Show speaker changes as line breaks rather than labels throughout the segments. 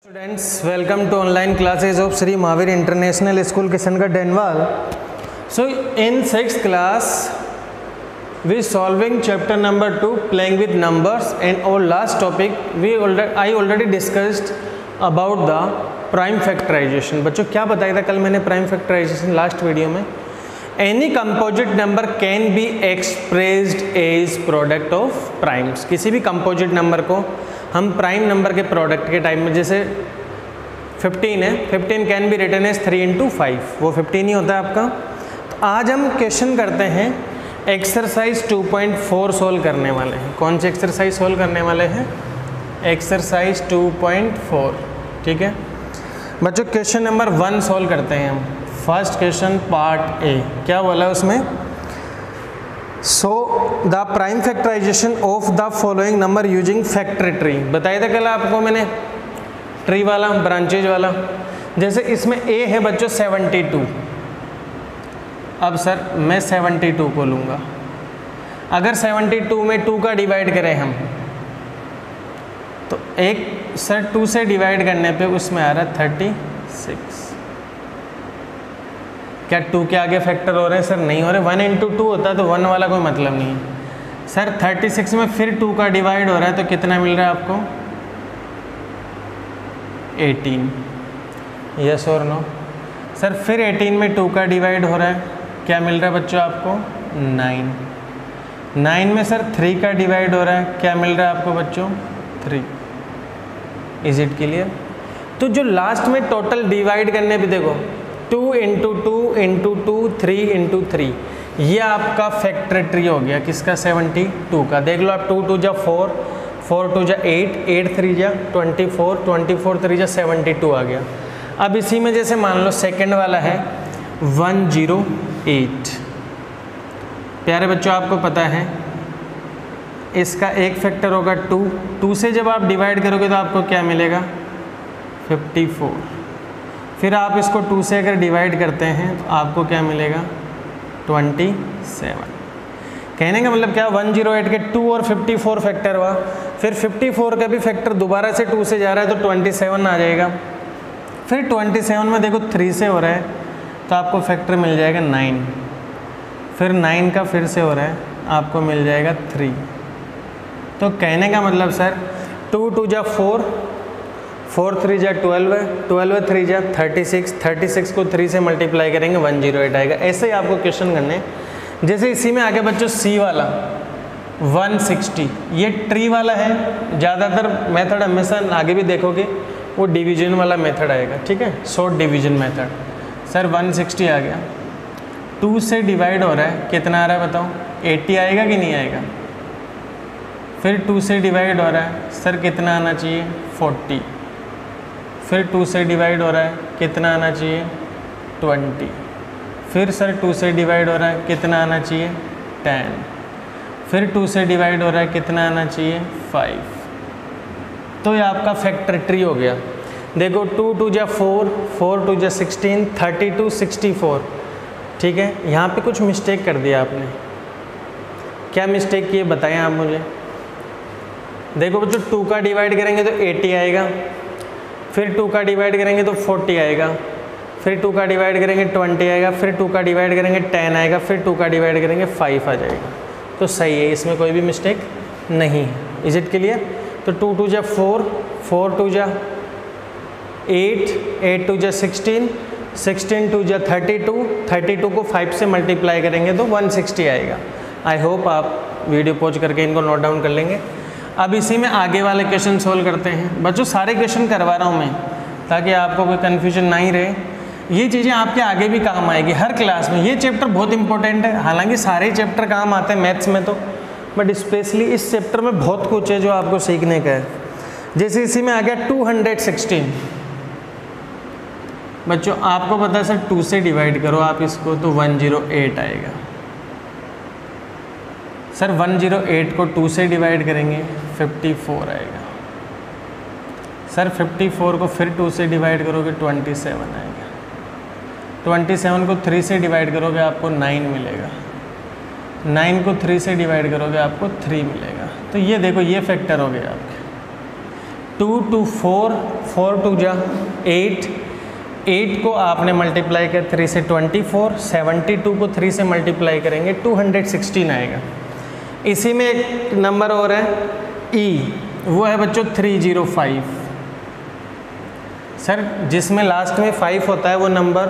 Students, welcome to online classes of Sri Mahavir International School, Kishangarh, Denwal. So, in 6th class, we solving chapter number 2, playing with numbers, and our last topic, I already discussed about the prime factorization. बच्चों क्या बताया था कल मैंने prime factorization last video में? Any composite number can be expressed as product of primes. किसी भी composite number को हम प्राइम नंबर के प्रोडक्ट के टाइप में, जैसे 15 है, 15 can be written as 3 into 5, वो 15 ही होता है आपका। तो आज हम क्वेश्चन करते हैं एक्सरसाइज 2.4 सोल्व करने वाले हैं। कौन सी एक्सरसाइज सोल्व करने वाले हैं? एक्सरसाइज 2.4। ठीक है बच्चों, क्वेश्चन नंबर 1 सोल्व करते हैं हम। फर्स्ट क्वेश्चन पार्ट ए, क्या बोला है उसमें? So the prime factorisation of the following number using factor tree. बताया था कल आपको मैंने ट्री वाला, ब्रांचेज वाला। जैसे इसमें ए है बच्चों 72। अब सर मैं 72 को लूँगा। अगर 72 में 2 का डिवाइड करें हम, तो एक सर 2 से डिवाइड करने पे उसमें आ रहा है 36। क्या 2 के आगे फैक्टर हो रहे हैं? सर नहीं हो रहे। 1 into 2 होता है तो 1 वाला कोई मतलब नहीं है। सर 36 में फिर 2 का डिवाइड हो रहा है तो कितना मिल रहा है आपको? 18। यस और नो? सर फिर 18 में 2 का डिवाइड हो रहा है, क्या मिल रहा है बच्चों आपको? 9। 9 में सर 3 का डिवाइड हो रहा है, क्या मिल रहा है आपको बच्चों? 3। Is it clear? तो जो लास्ट में टोटल डिवाइड करने पे देखो 2 into 2 into 2 3 into 3, ये आपका फैक्टर ट्री हो गया किसका? 72 का। देख लो आप, 2 2 जा 4, 4 2 जा 8, 8 3 जा 24, 24 3 जा 72 आ गया। अब इसी में जैसे मान लो सेकंड वाला है 108। प्यारे बच्चों आपको पता है इसका एक फैक्टर होगा 2। 2 से जब आप डिवाइड करोगे तो आपको क्या मिलेगा? 54। फिर आप इसको 2 से अगर डिवाइड करते हैं तो आपको क्या मिलेगा? 27। कहने का मतलब क्या? 108 के 2 और 54 फैक्टर हुआ, फिर 54 का भी फैक्टर दोबारा से 2 से जा रहा है तो 27 आ जाएगा। फिर 27 में देखो 3 से हो रहा है तो आपको फैक्टर मिल जाएगा 9। फिर 9 का फिर से हो रहा है, आपको मिल जाएगा 3। तो कहने का मतलब सर 2 2 जा 4, 4 3 जा 12 है, 12 3 जा 36, 36 को 3 से मल्टीप्लाई करेंगे 108 आएगा। ऐसे ही आपको क्वेश्चन करने। जैसे इसी में आगे बच्चों सी वाला 160, ये ट्री वाला है। ज़्यादातर मेथड हमेशा आगे भी देखोगे वो डिवीजन वाला मेथड आएगा। ठीक है, शॉर्ट डिवीजन मेथड। सर 160 आ गया, 2 से डिवाइड हो रहा है, कितना आ रहा है बताओ? 80 आएगा कि नहीं आएगा? फिर 2 से डिवाइड हो रहा है, सर कितना आना चाहिए? 40। फिर 2 से डिवाइड हो रहा है, कितना आना चाहिए? 20। फिर सर 2 से डिवाइड हो रहा है, कितना आना चाहिए? 10। फिर 2 से डिवाइड हो रहा है, कितना आना चाहिए? 5। तो ये आपका फैक्टर ट्री हो गया। देखो 2 2 जा 4, 4 2 जा 16, 32 64। ठीक है, यहाँ पे कुछ मिस्टेक कर दिया आपने। क्या मिस्टेक किए बताएं आप मुझे। देखो बच्चों 2 का डिवाइड करेंगे तो 80 आएगा, फिर 2 का डिवाइड करेंगे तो 40 आएगा, फिर 2 का डिवाइड करेंगे 20 आएगा, फिर 2 का डिवाइड करेंगे 10 आएगा, फिर 2 का डिवाइड करेंगे 5 आ जाएगा। तो सही है, इसमें कोई भी मिस्टेक नहीं है। Is it clear? तो 2 2 जा 4, 4 2 जा 8, 8 2 जा 16, 16 2 जा 32, 32 को 5 से मल्टीप्लाई करेंगे तो 160 आएगा। आई होप आप वीडियो पॉज करके इनको नोट डाउन कर लेंगे। अब इसी में आगे वाले क्वेश्चन सोल्व करते हैं। बच्चों सारे क्वेश्चन करवा रहा हूँ मैं ताकि आपको कोई कन्फ्यूजन नहीं रहे। ये चीज़ें आपके आगे भी काम आएगी हर क्लास में। ये चैप्टर बहुत इंपॉर्टेंट है, हालांकि सारे चैप्टर काम आते हैं मैथ्स में तो, बट स्पेशली इस चैप्टर में बहुत कुछ है जो आपको सीखने का है। जैसे इसी में आ गया 216। बच्चों आपको पता है सर 2 से डिवाइड करो आप इसको तो 108 आएगा। सर 108 को 2 से डिवाइड करेंगे 54 आएगा। सर 54 को फिर 2 से डिवाइड करोगे 27 आएगा। 27 को 3 से डिवाइड करोगे आपको 9 मिलेगा। 9 को 3 से डिवाइड करोगे आपको 3 मिलेगा। तो ये देखो ये फैक्टर हो गया आपके। 2 to 4, 4 2 जा 8, 8 को आपने मल्टीप्लाई कर 3 से 24, 72 को 3 से मल्टीप्लाई करेंगे 216 आएगा। इसी में एक नंबर और है ई, वो है बच्चों 305। सर जिसमें लास्ट में 5 होता है वो नंबर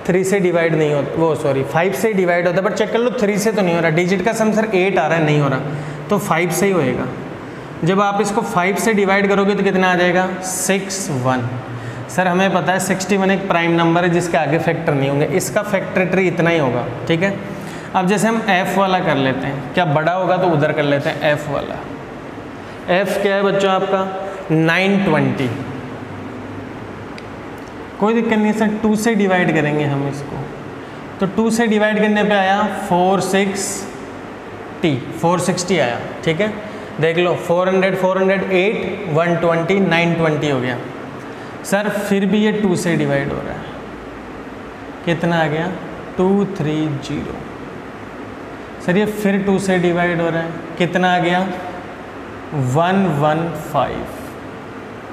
3 से डिवाइड नहीं होता, वो सॉरी 5 से डिवाइड होता है, बट चेक कर लो 3 से तो नहीं हो रहा, डिजिट का सम सर 8 आ रहा है, नहीं हो रहा, तो 5 से ही होएगा। जब आप इसको 5 से डिवाइड करोगे तो कितना आ जाएगा 61। सर हमें पता है 61 एक प्राइम नंबर है जिसके आगे फैक्टर नहीं होंगे, इसका फैक्टर ट्री इतना ही होगा, ठीक है। अब जैसे हम f वाला कर लेते हैं, क्या बड़ा होगा तो उधर कर लेते हैं f वाला। f क्या है बच्चों आपका 920, कोई दिक्कत नहीं सर, 2 से डिवाइड करेंगे हम इसको, तो 2 से डिवाइड करने पे आया 460 आया, ठीक है। देख लो 400, 408, 120, 920 हो गया। सर फिर भी ये 2 से डिवाइड हो रहा है, कितना आ गया 230। सर ये फिर 2 से डिवाइड हो रहा है, कितना आ गया 115।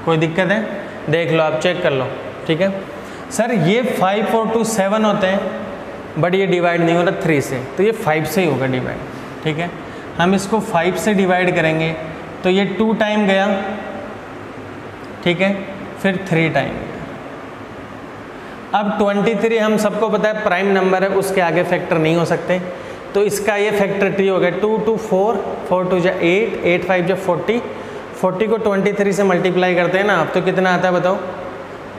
कोई दिक्कत है, देख लो आप चेक कर लो, ठीक है। सर ये 5 4 2 7 होते हैं, बट ये डिवाइड नहीं हो रहा 3 से, तो ये 5 से ही होगा डिवाइड, ठीक है। हम इसको 5 से डिवाइड करेंगे तो ये 2 टाइम गया, ठीक है, फिर 3 टाइम गया। अब 23 हम सबको पता है प्राइम नंबर है, उसके आगे फैक्टर नहीं हो सकते, तो इसका ये फैक्टर ट्री हो गया 2 2 4, 4 2 जा 8, 8 5 जा 40, 40 को 23 से मल्टीप्लाई करते हैं ना आप, तो कितना आता है बताओ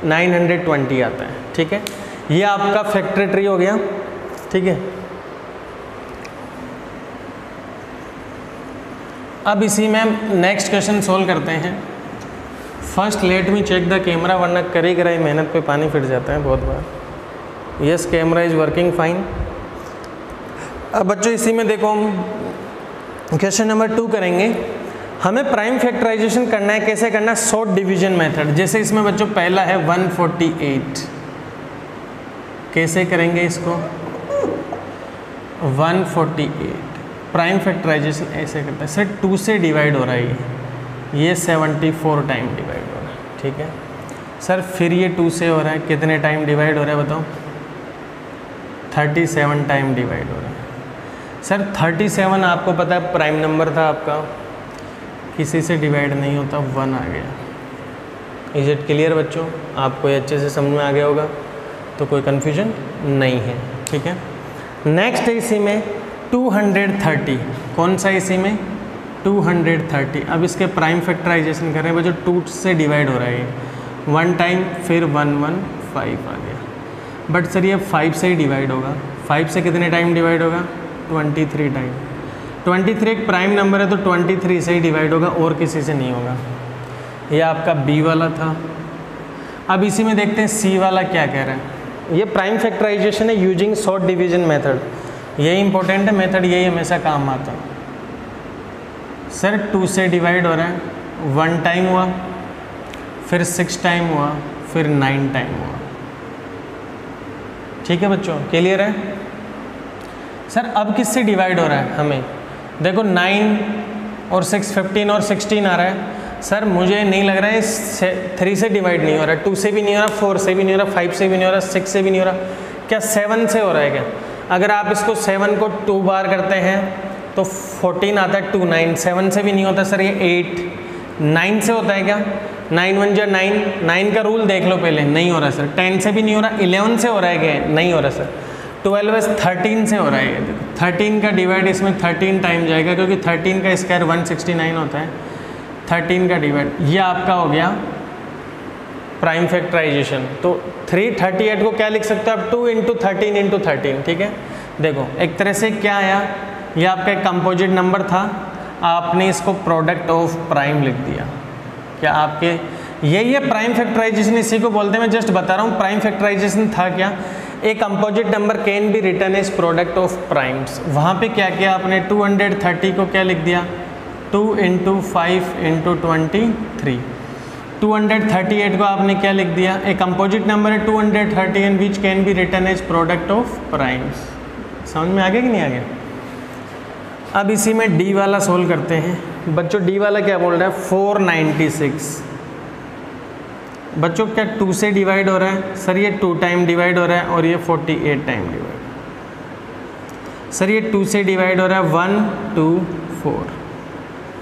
920 आता है, ठीक है। ये आपका फैक्टर ट्री हो गया, ठीक है। अब इसी में हम नेक्स्ट क्वेश्चन सोल्व करते हैं। First let me check the camera, वरना करी कराई मेहनत पे पानी फिर जाता है बहुत बार। Yes camera is working fine. अब बच्चों इसी में देखो हम क्वेश्चन नंबर 2 करेंगे। हमें प्राइम फैक्टराइजेशन करना है, कैसे करना है, शॉर्ट डिवीजन मेथड। जैसे इसमें बच्चों पहला है 148, कैसे करेंगे इसको 148 प्राइम फैक्टराइजेशन ऐसे करता है। सर 2 से डिवाइड हो रहा है, ये 74 टाइम डिवाइड हो रहा है, ठीक है। सर फिर ये 2 से हो रहा है, कितने टाइम डिवाइड हो रहा है बताओ 37 टाइम डिवाइड हो रहा है। सर 37 आपको पता है प्राइम नंबर था आपका, किसी से डिवाइड नहीं होता, 1 आ गया। इज इट क्लियर बच्चों, आपको ये अच्छे से समझ में आ गया होगा, तो कोई कन्फ्यूजन नहीं है, ठीक है। नेक्स्ट है इसी में 230, कौन सा इसी में 230। अब इसके प्राइम फैक्टराइजेशन कर रहे हैं बच्चों, 2 से डिवाइड हो रहा है 1 टाइम, फिर 115 आ गया। बट सर ये 5 से ही डिवाइड होगा, 5 से कितने टाइम डिवाइड होगा 23 टाइम। 23 एक प्राइम नंबर है, तो 23 से ही डिवाइड होगा, और किसी से नहीं होगा। ये आपका बी वाला था। अब इसी में देखते हैं सी वाला क्या कह रहा है। ये प्राइम फैक्टराइजेशन है यूजिंग शॉर्ट डिवीजन मेथड, यही इंपॉर्टेंट है मेथड, यही हमेशा काम आता है। सर 2 से डिवाइड हो रहा है, 1 टाइम हुआ, फिर 6 टाइम हुआ, फिर 9 टाइम हुआ, ठीक है बच्चों, क्लियर है। सर अब किससे डिवाइड हो रहा है हमें, देखो 9 और 6 15 और 16 आ रहा है। सर मुझे नहीं लग रहा है 3 से डिवाइड नहीं हो रहा, 2 से भी नहीं हो रहा, 4 से भी नहीं हो रहा, 5 से भी नहीं हो रहा, 6 से भी नहीं हो रहा, क्या 7 से हो रहा है क्या। अगर आप इसको 7 को 2 बार करते हैं तो 14 आता है, 2 9, 7 से भी नहीं होता सर, ये 8 9 से होता है क्या, 9 1 जा 9, 9 का रूल देख लो पहले, नहीं हो रहा सर। 10 से भी नहीं हो रहा, 11 से हो रहा है क्या, नहीं हो रहा सर। 12 13 से हो रहा है, 13 का डिवाइड इसमें 13 टाइम जाएगा, क्योंकि 13 का स्क्वायर 169 होता है, 13 का डिवाइड, ये आपका हो गया प्राइम फैक्टराइजेशन। तो 338 को क्या लिख सकते हो आप, 2 × 13 × 13, ठीक है। देखो एक तरह से क्या आया, ये आपका एक कंपोजिट नंबर था, आपने इसको प्रोडक्ट ऑफ प्राइम लिख दिया। क्या आपके यही है प्राइम फैक्टराइजेशन, इसी को बोलते हैं। मैं जस्ट बता रहा हूँ प्राइम फैक्टराइजेशन था क्या, a composite number can be written as product of primes. वहाँ पे क्या किया आपने, 230 को क्या लिख दिया, 2 × 5 × 23। 238 को आपने क्या लिख दिया, ए कंपोजिट नंबर है 230 and which can be written as product of primes. समझ में आ गया कि नहीं आ गया। अब इसी में डी वाला सोल्व करते हैं बच्चों। डी वाला क्या बोल रहा है, 496 बच्चों क्या 2 से डिवाइड हो रहा है? सर ये 2 टाइम डिवाइड हो रहा है और ये 48 टाइम डिवाइड। सर ये 2 से डिवाइड हो रहा है 1 2 4।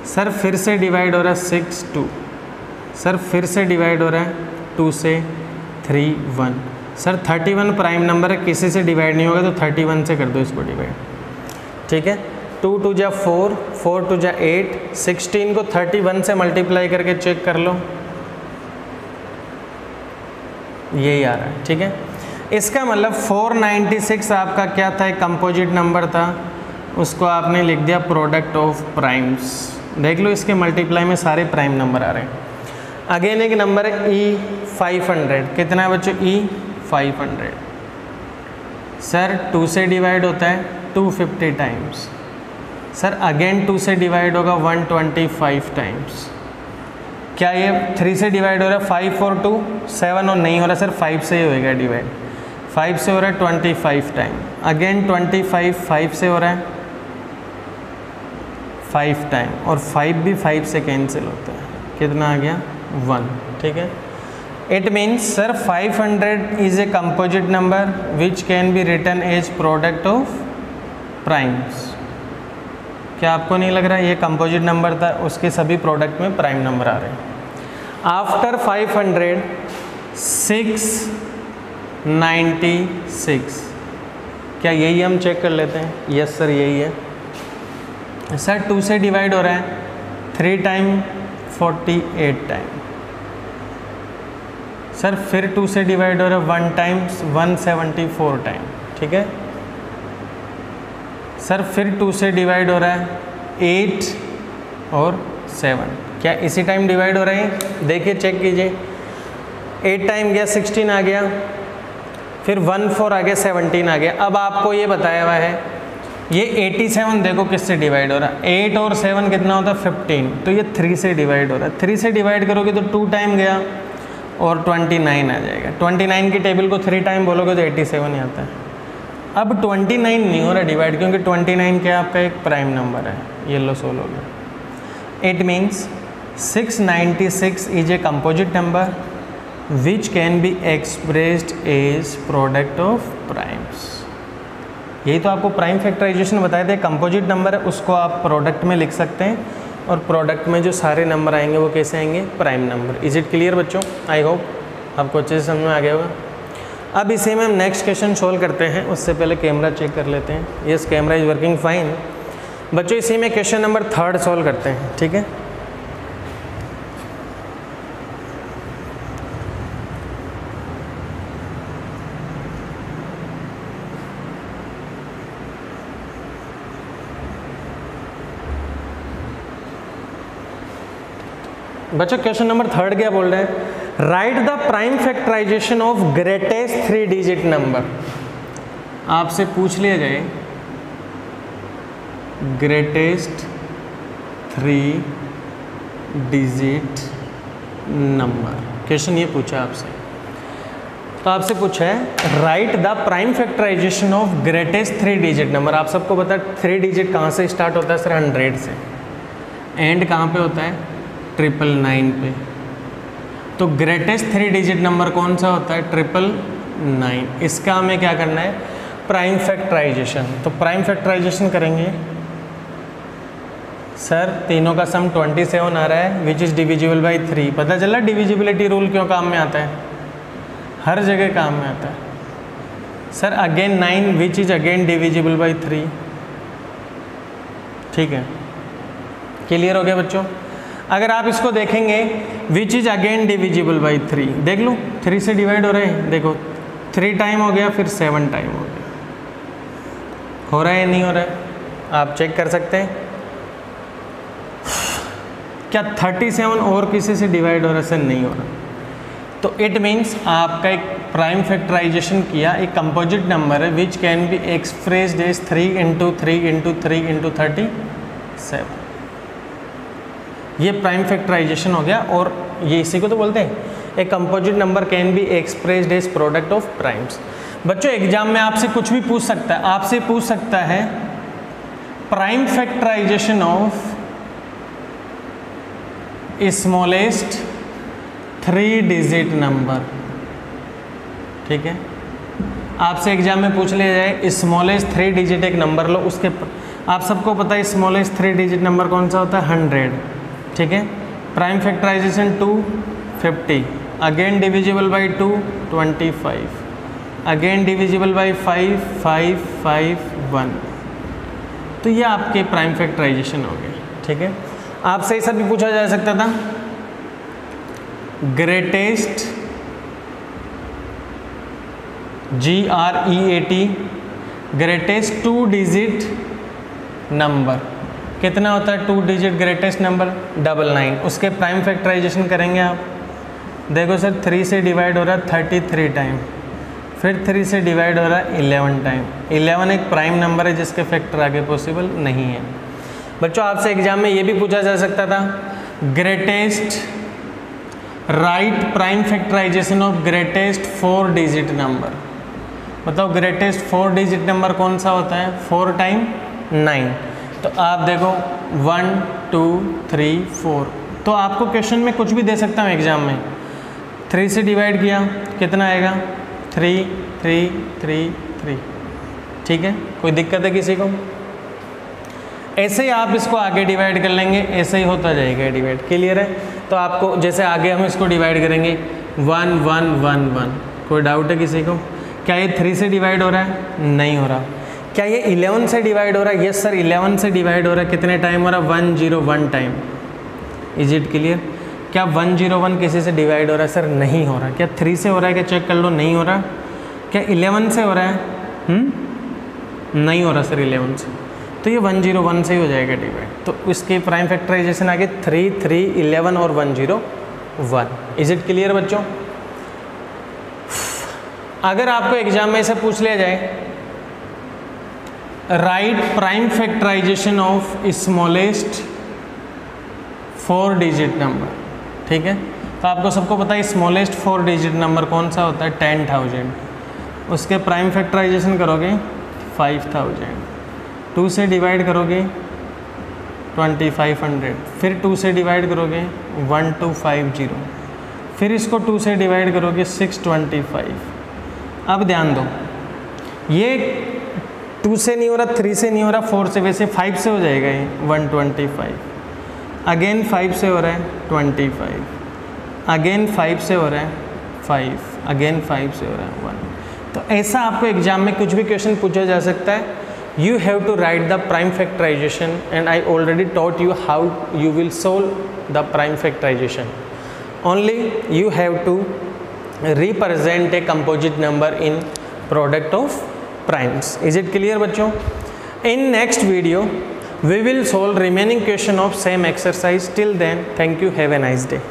सर फिर से डिवाइड हो रहा है 6 2। सर फिर से डिवाइड हो रहा है 2 से 3 1। सर 31 प्राइम नंबर है, किसी से डिवाइड नहीं होगा तो 31 से कर दो इसको डिवाइड। ठीक है, 2 2 जा 4, 4 2 जा 8, 16 को 31 से मल्टीप्लाई करके चेक कर लो, यही आ रहा है। ठीक है, इसका मतलब 496 आपका क्या था? एक कंपोजिट नंबर था, उसको आपने लिख दिया प्रोडक्ट ऑफ प्राइम्स। देख लो इसके मल्टीप्लाई में सारे प्राइम नंबर आ रहे हैं। अगेन एक नंबर है E500, कितना है बच्चों? E500। सर 2 से डिवाइड होता है 250 टाइम्स। सर अगेन 2 से डिवाइड होगा 125 टाइम्स। क्या ये 3 से डिवाइड हो रहा है? 5 और 2 7 और नहीं हो रहा सर, 5 से ही होएगा डिवाइड। 5 से हो रहा है 25 टाइम। अगेन 25 5 से हो रहा है 5 टाइम, और 5 भी 5 से कैंसिल होता है, कितना आ गया? 1। ठीक है, it means sir 500 is a composite number which can be written as product of primes. क्या आपको नहीं लग रहा है ये कंपोजिट नंबर था, उसके सभी प्रोडक्ट में प्राइम नंबर आ रहे हैं। आफ्टर 500 696, क्या यही हम चेक कर लेते हैं? यस सर यही है। सर 2 से डिवाइड हो रहा है 3 टाइम 48 टाइम। सर फिर 2 से डिवाइड हो रहा है 1 टाइम्स 174 टाइम। ठीक है, सर फिर 2 से डिवाइड हो रहा है 8 और 7। क्या इसी टाइम डिवाइड हो रहे हैं? देखिए चेक कीजिए, 8 टाइम गया 16 आ गया, फिर 1 4 आ गया 17 आ गया। अब आपको ये बताया हुआ है ये 87 देखो किससे डिवाइड हो रहा है? 8 और 7 कितना होता है? 15। तो ये 3 से डिवाइड हो रहा है। 3 से डिवाइड करोगे तो 2 टाइम गया और 29 आ जाएगा। 29 की टेबल को 3 टाइम बोलोगे तो 87 ही आता है। अब 29 नहीं हो रहा डिवाइड, क्योंकि 29 क्या आपका एक प्राइम नंबर है, येलो सोल हो गया। It means 696 is a composite number which can be expressed as product of primes. यही तो आपको प्राइम फैक्टराइजेशन बताए थे, कंपोजिट नंबर है उसको आप प्रोडक्ट में लिख सकते हैं, और प्रोडक्ट में जो सारे नंबर आएंगे वो कैसे आएंगे? Prime number. Is it clear बच्चों? आई होप आपको अच्छे से समझ में आ गया होगा। अब इसी में हम नेक्स्ट क्वेश्चन सोल्व करते हैं, उससे पहले कैमरा चेक कर लेते हैं। Yes camera is working fine. बच्चों इसी में क्वेश्चन नंबर 3 सोल्व करते हैं। ठीक है, बच्चों क्वेश्चन नंबर 3 क्या बोल रहे हैं? Write the prime factorisation of greatest 3 digit number. आपसे पूछ लिया जाए ग्रेटेस्ट 3 डिजिट नंबर, क्वेश्चन ये पूछा आपसे, तो आपसे पूछा है write the prime factorisation of greatest 3 digit number. आप सबको पता है 3 डिजिट कहाँ से स्टार्ट होता है? सर 100 से। एंड कहाँ पे होता है? 999 पे। तो ग्रेटेस्ट 3 डिजिट नंबर कौन सा होता है? 999। इसका हमें क्या करना है? Prime factorisation. तो प्राइम फैक्टराइजेशन करेंगे सर, तीनों का सम 27 आ रहा है विच इज़ डिविजिबल बाई 3। पता चला डिविजिबिलिटी रूल क्यों काम में आता है? हर जगह काम में आता है। Sir again 9 which is again divisible by 3। ठीक है, क्लियर हो गया बच्चों? अगर आप इसको देखेंगे which is again divisible by 3, देख लो 3 से डिवाइड हो रहे हैं, देखो 3 टाइम हो गया, फिर 7 टाइम हो गया। हो रहा है या नहीं हो रहा है? आप चेक कर सकते हैं। क्या 37 और किसी से डिवाइड हो रहा है? सर नहीं हो रहा। तो इट मीन्स आपका एक प्राइम फैक्टराइजेशन किया, एक कंपोजिट नंबर है which can be expressed as 3 × 3 × 3 × 37। ये प्राइम फैक्टराइजेशन हो गया, और ये इसी को तो बोलते हैं एक composite number can be expressed as product of primes. बच्चों एग्जाम में आपसे कुछ भी पूछ सकता है, आपसे पूछ सकता है prime factorisation of smallest 3 digit number. ठीक है, आपसे एग्जाम में पूछ लिया जाए स्मॉलेस्ट 3 डिजिट एक नंबर लो, उसके आप सबको पता है स्मॉलेस्ट 3 डिजिट नंबर कौन सा होता है? 100। ठीक है, prime factorisation 250, again divisible by 2 25, again divisible by 5 5 5 1। तो ये आपके प्राइम फैक्टराइजेशन हो गए। ठीक है, आपसे ऐसा भी पूछा जा सकता था greatest GREAT greatest 2 digit number कितना होता है? 2 डिजिट ग्रेटेस्ट नंबर 99। उसके प्राइम फैक्टराइजेशन करेंगे आप। देखो सर 3 से डिवाइड हो रहा है 33 टाइम, फिर 3 से डिवाइड हो रहा है 11 टाइम। 11 एक प्राइम नंबर है जिसके फैक्टर आगे पॉसिबल नहीं है। बच्चों आपसे एग्जाम में ये भी पूछा जा सकता था greatest right prime factorisation of greatest 4 digit number. बताओ ग्रेटेस्ट 4 डिजिट नंबर कौन सा होता है? 4 टाइम 9। तो आप देखो 1 2 3 4। तो आपको क्वेश्चन में कुछ भी दे सकता हूँ एग्जाम में। 3 से डिवाइड किया कितना आएगा? 3 3 3 3। ठीक है, कोई दिक्कत है किसी को? ऐसे ही आप इसको आगे डिवाइड कर लेंगे, ऐसे ही होता जाएगा डिवाइड। क्लियर है? तो आपको जैसे आगे हम इसको डिवाइड करेंगे 1 1 1 1। कोई डाउट है किसी को? क्या ये 3 से डिवाइड हो रहा है? नहीं हो रहा। क्या ये 11 से डिवाइड हो रहा है? यस सर 11 से डिवाइड हो रहा है। कितने टाइम हो रहा है? 101 टाइम। Is it clear? क्या 101 किसी से डिवाइड हो रहा है? सर नहीं हो रहा। क्या 3 से हो रहा है? क्या चेक कर लो, नहीं हो रहा। क्या 11 से हो रहा है? नहीं हो रहा सर 11 से। तो ये 101 से ही हो जाएगा डिवाइड। तो इसके प्राइम फैक्टराइजेशन आगे 3 3 11 और 101। इज इट क्लियर बच्चों? अगर आपको एग्जाम में से पूछ लिया जाए right prime factorisation of smallest 4 digit number. ठीक है, तो आपको सबको पता है स्मॉलेस्ट 4 डिजिट नंबर कौन सा होता है? 10,000। उसके प्राइम फैक्टराइजेशन करोगे 5000, 2 से डिवाइड करोगे 2500, फिर 2 से डिवाइड करोगे 1250, फिर इसको 2 से डिवाइड करोगे 625। अब ध्यान दो, ये 2 से नहीं हो रहा, 3 से नहीं हो रहा, 4 से, वैसे 5 से हो जाएगा ये 125, अगेन 5 से हो रहा है 25, अगेन 5 से हो रहा है 5, अगेन 5 से हो रहा है 1। तो ऐसा आपको एग्जाम में कुछ भी क्वेश्चन पूछा जा सकता है। You have to write the prime factorization and I already taught you how you will solve the prime factorization. Only you have to represent a composite number in product of primes. Is it clear बच्चों? In next video we will solve remaining question of same exercise. Till then, thank you, have a nice day.